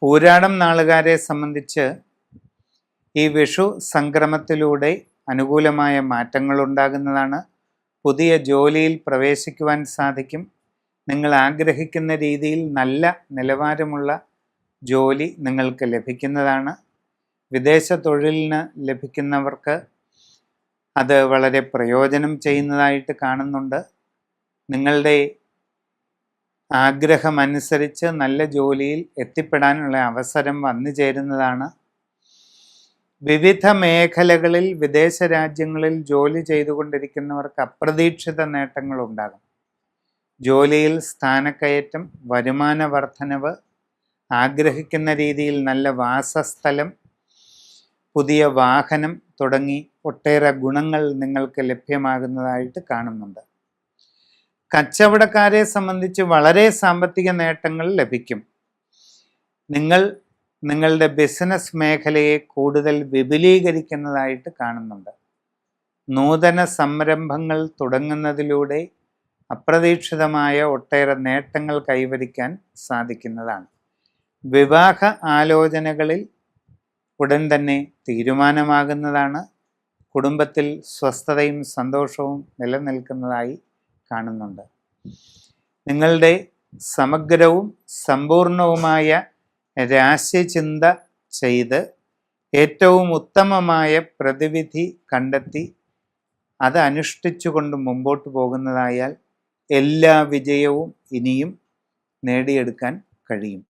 പൂരാടം നാളുകാരെ സംബന്ധിച്ച് ഈ വിഷു സംക്രമത്തിലൂടെ അനുകൂലമായ മാറ്റങ്ങൾ ഉണ്ടാകുന്നതാണ്. പുതിയ ജോലിയിൽ പ്രവേശിക്കുവാൻ സാധിക്കും. നിങ്ങൾ ആഗ്രഹിക്കുന്ന രീതിയിൽ നല്ല നിലവാരമുള്ള ജോലി നിങ്ങൾക്ക് ലഭിക്കുന്നതാണ്. വിദേശ തൊഴിലിന് ലഭിക്കുന്നവർക്ക് അത് വളരെ പ്രയോജനം ചെയ്യുന്നതായിട്ട് കാണുന്നുണ്ട്. നിങ്ങളുടെ ആഗ്രഹമനുസരിച്ച് നല്ല ജോലിയിൽ എത്തിപ്പെടാനുള്ള അവസരം വന്നു ചേരുന്നതാണ്. വിവിധ മേഖലകളിൽ വിദേശ രാജ്യങ്ങളിൽ ജോലി ചെയ്തുകൊണ്ടിരിക്കുന്നവർക്ക് അപ്രതീക്ഷിത നേട്ടങ്ങൾ ഉണ്ടാകും. ജോലിയിൽ സ്ഥാനക്കയറ്റം, വരുമാന വർധനവ്, ആഗ്രഹിക്കുന്ന രീതിയിൽ നല്ല വാസസ്ഥലം, പുതിയ വാഹനം തുടങ്ങി ഒട്ടേറെ ഗുണങ്ങൾ നിങ്ങൾക്ക് ലഭ്യമാകുന്നതായിട്ട് കാണുന്നുണ്ട്. കച്ചവടക്കാരെ സംബന്ധിച്ച് വളരെ സാമ്പത്തിക നേട്ടങ്ങൾ ലഭിക്കും. നിങ്ങൾ നിങ്ങളുടെ ബിസിനസ് മേഖലയെ കൂടുതൽ വിപുലീകരിക്കുന്നതായിട്ട് കാണുന്നുണ്ട്. നൂതന സംരംഭങ്ങൾ തുടങ്ങുന്നതിലൂടെ അപ്രതീക്ഷിതമായ ഒട്ടേറെ നേട്ടങ്ങൾ കൈവരിക്കാൻ സാധിക്കുന്നതാണ്. വിവാഹ ആലോചനകളിൽ ഉടൻ തന്നെ തീരുമാനമാകുന്നതാണ്. കുടുംബത്തിൽ സ്വസ്ഥതയും സന്തോഷവും നിലനിൽക്കുന്നതായി കാണുന്നുണ്ട്. നിങ്ങളുടെ സമഗ്രവും സമ്പൂർണവുമായ രാശിചിന്ത ചെയ്ത് ഏറ്റവും ഉത്തമമായ പ്രതിവിധി കണ്ടെത്തി അത് അനുഷ്ഠിച്ചുകൊണ്ട് മുമ്പോട്ട് പോകുന്നതായാൽ എല്ലാ വിജയവും ഇനിയും നേടിയെടുക്കാൻ കഴിയും.